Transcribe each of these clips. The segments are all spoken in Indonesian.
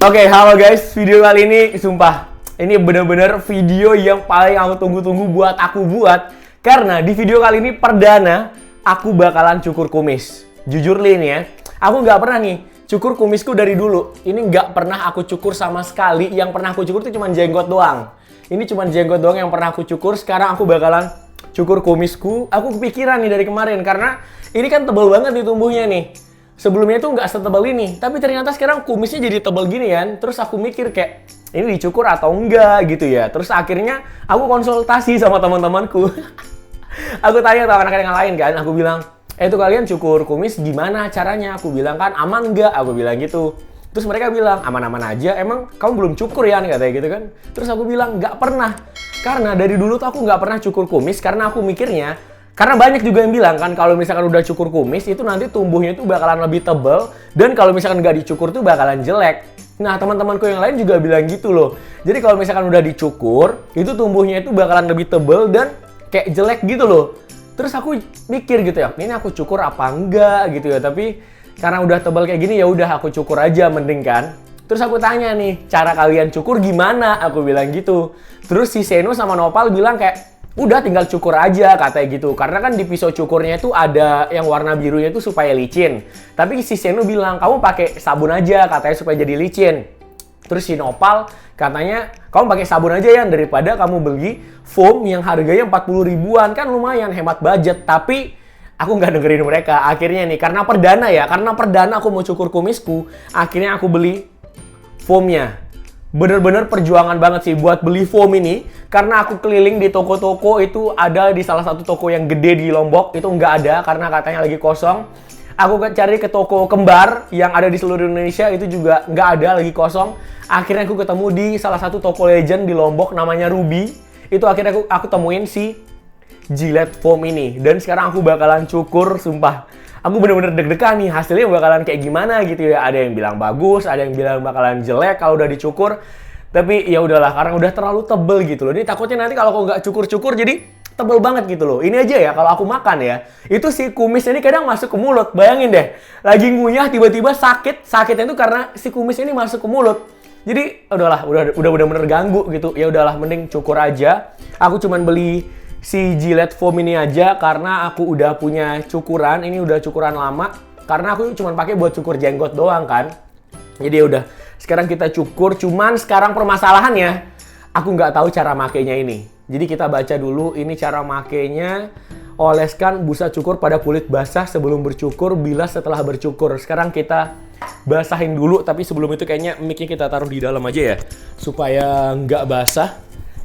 Oke, halo guys. Video kali ini, sumpah, ini bener-bener video yang paling aku tunggu-tunggu buat aku buat. Karena di video kali ini perdana, aku bakalan cukur kumis. Jujur nih ya, aku nggak pernah nih cukur kumisku dari dulu. Ini nggak pernah aku cukur sama sekali. Yang pernah aku cukur itu cuma jenggot doang. Ini cuma jenggot doang yang pernah aku cukur. Sekarang aku bakalan cukur kumisku. Aku kepikiran nih dari kemarin, karena ini kan tebal banget nih tumbuhnya nih. Sebelumnya tuh nggak setebal ini, tapi ternyata sekarang kumisnya jadi tebal gini kan. Terus aku mikir kayak, ini dicukur atau enggak gitu ya. Terus akhirnya aku konsultasi sama teman-temanku. Aku tanya sama anak-anak yang lain kan, aku bilang, itu kalian cukur kumis gimana caranya? Aku bilang kan, aman nggak? Aku bilang gitu. Terus mereka bilang, aman-aman aja, emang kamu belum cukur ya? Katanya gitu kan. Terus aku bilang, nggak pernah. Karena dari dulu tuh aku nggak pernah cukur kumis, karena aku mikirnya, karena banyak juga yang bilang kan kalau misalkan udah cukur kumis itu nanti tumbuhnya itu bakalan lebih tebal, dan kalau misalkan nggak dicukur tuh bakalan jelek. Nah, teman-temanku yang lain juga bilang gitu loh. Jadi kalau misalkan udah dicukur, itu tumbuhnya itu bakalan lebih tebal dan kayak jelek gitu loh. Terus aku mikir gitu ya, ini aku cukur apa enggak gitu ya. Tapi karena udah tebal kayak gini ya udah aku cukur aja mending kan. Terus aku tanya nih, cara kalian cukur gimana? Aku bilang gitu. Terus si Seno sama Nopal bilang kayak, udah tinggal cukur aja katanya gitu. Karena kan di pisau cukurnya itu ada yang warna birunya itu supaya licin. Tapi si Seno bilang, kamu pakai sabun aja katanya supaya jadi licin. Terus si Nopal katanya, kamu pakai sabun aja ya daripada kamu beli foam yang harganya 40 ribuan. Kan lumayan hemat budget. Tapi aku nggak dengerin mereka. Akhirnya nih, karena perdana aku mau cukur kumisku, akhirnya aku beli foamnya. Bener-bener perjuangan banget sih buat beli foam ini, karena aku keliling di toko-toko. Itu ada di salah satu toko yang gede di Lombok, itu nggak ada karena katanya lagi kosong. Aku cari ke toko kembar yang ada di seluruh Indonesia, itu juga nggak ada, lagi kosong. Akhirnya aku ketemu di salah satu toko legend di Lombok namanya Ruby. Itu akhirnya aku temuin si Gillette foam ini, dan sekarang aku bakalan cukur. Sumpah, aku bener-bener deg-degan nih hasilnya bakalan kayak gimana gitu ya. Ada yang bilang bagus, ada yang bilang bakalan jelek kalau udah dicukur. Tapi ya udahlah, karena udah terlalu tebel gitu loh. Ini takutnya nanti kalau aku nggak cukur-cukur jadi tebel banget gitu loh. Ini aja ya kalau aku makan ya, itu si kumis ini kadang masuk ke mulut. Bayangin deh, lagi ngunyah tiba-tiba sakit. Sakitnya itu karena si kumis ini masuk ke mulut. Jadi udahlah, udah bener-bener ganggu gitu. Ya udahlah, mending cukur aja. Aku cuman beli si Gillette foam ini aja karena aku udah punya cukuran. Ini udah cukuran lama karena aku cuma pakai buat cukur jenggot doang kan. Jadi ya udah, sekarang kita cukur. Cuman sekarang permasalahannya, aku nggak tahu cara makainya ini. Jadi kita baca dulu ini cara makainya. Oleskan busa cukur pada kulit basah sebelum bercukur, bilas setelah bercukur. Sekarang kita basahin dulu, tapi sebelum itu kayaknya mic-nya kita taruh di dalam aja ya, supaya nggak basah.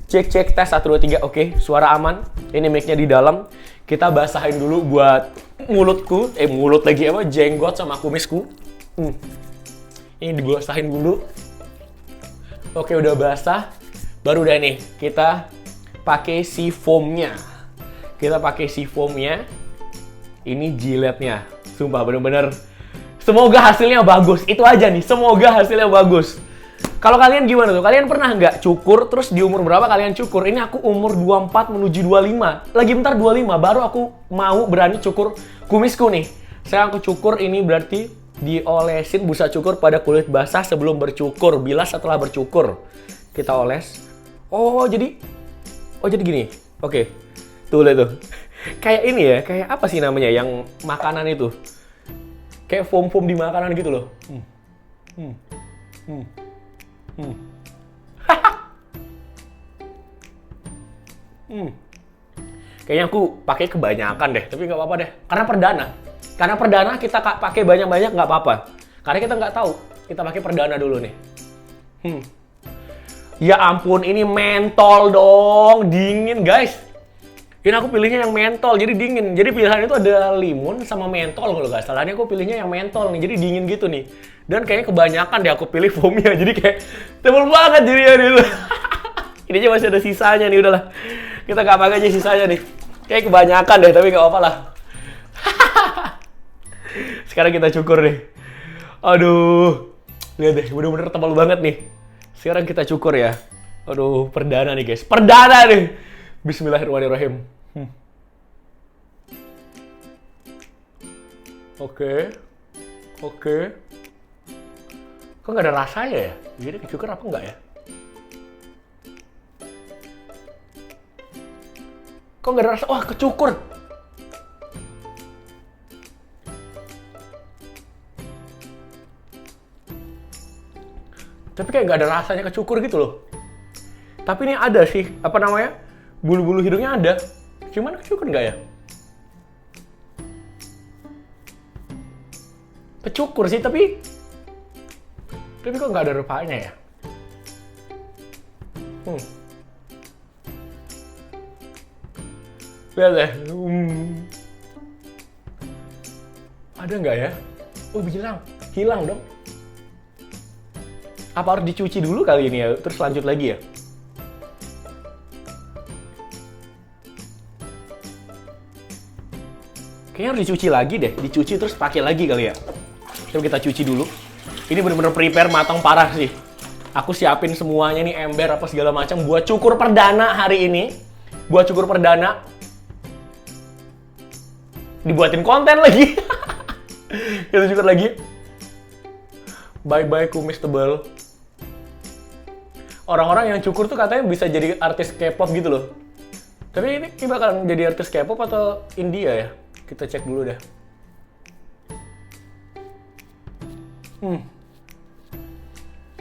Cek tes 1 2 3. Oke, suara aman. Ini mic-nya di dalam. Kita basahin dulu buat mulutku. Mulut lagi apa? Jenggot sama kumisku. Ini dibasahin dulu. Oke, udah basah. Baru udah nih, kita pakai si foamnya. Ini Gillette-nya. Sumpah bener-bener. Semoga hasilnya bagus. Itu aja nih, semoga hasilnya bagus. Kalau kalian gimana tuh? Kalian pernah nggak cukur? Terus di umur berapa kalian cukur? Ini aku umur 24 menuju 25. Lagi bentar 25, baru aku mau berani cukur kumisku nih. Saya aku cukur ini berarti diolesin busa cukur pada kulit basah sebelum bercukur. Bilas setelah bercukur. Kita oles. Oh jadi gini. Oke. Tuh lihat tuh. Kayak ini ya, kayak apa sih namanya yang makanan itu? Kayak foam-foam di makanan gitu loh. Kayaknya aku pakai kebanyakan deh, tapi nggak apa-apa deh. Karena perdana kita pakai banyak-banyak nggak apa-apa. Karena kita nggak tahu. Kita pakai perdana dulu nih. Ya ampun, ini mentol dong, dingin guys. Ini aku pilihnya yang mentol, jadi dingin. Jadi pilihan itu ada limun sama mentol kalau nggak salah. Ini aku pilihnya yang mentol nih, jadi dingin gitu nih. Dan kayaknya kebanyakan deh aku pilih foamnya, jadi kayak tebal banget jadinya gitu. Ini aja masih ada sisanya nih, udahlah. Kita nggak pakai aja sisanya nih. Kayak kebanyakan deh, tapi nggak apa-apa lah. Sekarang kita cukur deh. Aduh, lihat deh, bener-bener tebal banget nih. Sekarang kita cukur ya. Aduh, perdana nih guys, perdana nih. Bismillahirrahmanirrahim. Oke. Kok nggak ada rasanya ya? Jadi kecukur apa enggak ya? Kok nggak ada rasa? Wah, kecukur! Tapi kayak nggak ada rasanya kecukur gitu loh. Tapi ini ada sih, apa namanya? Bulu-bulu hidungnya ada. Cuman kecukur nggak ya? Kecukur sih, tapi kok nggak ada rupanya ya? Lihat deh. Ada nggak ya? Oh, hilang dong. Apa harus dicuci dulu kali ini ya? Terus lanjut lagi ya? Kayaknya harus dicuci lagi deh. Dicuci terus pakai lagi kali ya? Coba kita cuci dulu. Ini bener-bener prepare matang parah sih. Aku siapin semuanya nih, ember apa segala macam buat cukur perdana hari ini. Buat cukur perdana. Dibuatin konten lagi. Kita cukur lagi. Bye-bye kumis tebal. Orang-orang yang cukur tuh katanya bisa jadi artis K-pop gitu loh. Tapi ini bakalan jadi artis K-pop atau India ya? Kita cek dulu deh.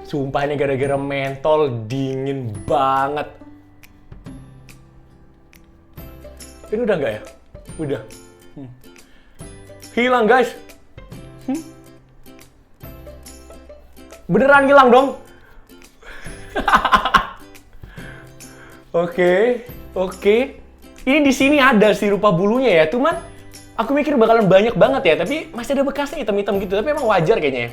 Sumpah ini gara-gara mentol dingin banget. Ini udah nggak ya? Udah. Hilang guys. Beneran hilang dong. Oke. Ini di sini ada sih rupa bulunya ya. Cuman aku mikir bakalan banyak banget ya. Tapi masih ada bekasnya hitam-hitam gitu. Tapi emang wajar kayaknya ya.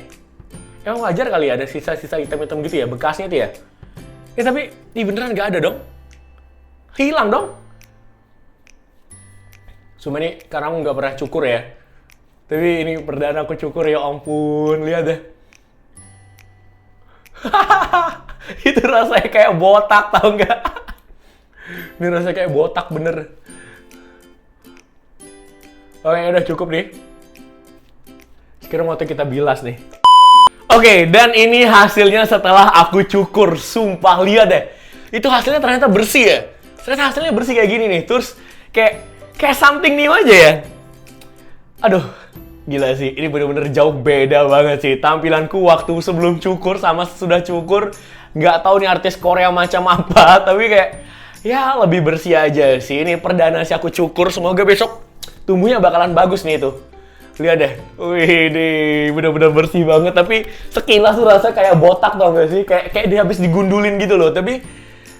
Emang wajar kali ya ada sisa-sisa hitam-hitam gitu ya. Bekasnya itu ya. Ya tapi ini beneran nggak ada dong. Hilang dong. Cuma nih karena aku nggak pernah cukur ya. Tapi ini perdana aku cukur ya ampun. Lihat deh. Itu rasanya kayak botak, tau nggak? Ini rasanya kayak botak bener. Oke, udah cukup nih. Sekarang waktu kita bilas nih. Oke, dan ini hasilnya setelah aku cukur. Sumpah, lihat deh. Itu hasilnya ternyata bersih ya. Ternyata hasilnya bersih kayak gini nih. Terus kayak something new aja ya. Aduh, gila sih. Ini bener-bener jauh beda banget sih. Tampilanku waktu sebelum cukur sama sesudah cukur. Nggak tahu nih artis Korea macam apa. Tapi kayak, ya lebih bersih aja sih. Ini perdana sih aku cukur. Semoga besok tumbuhnya bakalan bagus nih itu. Lihat deh. Wih, deh, bener-bener bersih banget. Tapi sekilas tuh rasa kayak botak tau gak sih? Kayak dia habis digundulin gitu loh. Tapi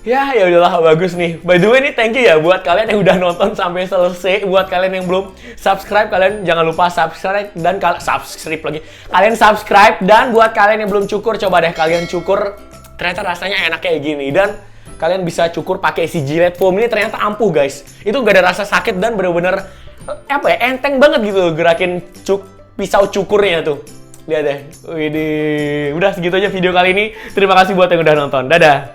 ya udahlah bagus nih. By the way nih thank you ya buat kalian yang udah nonton sampai selesai. Buat kalian yang belum subscribe, kalian jangan lupa subscribe dan subscribe lagi. Kalian subscribe dan buat kalian yang belum cukur, coba deh kalian cukur. Ternyata rasanya enak kayak gini dan kalian bisa cukur pakai si Gillette Foam ini ternyata ampuh guys. Itu gak ada rasa sakit dan bener-bener apa ya, enteng banget gitu gerakin pisau cukurnya tuh. Lihat deh. Widih. Udah segitu aja video kali ini. Terima kasih buat yang udah nonton. Dadah.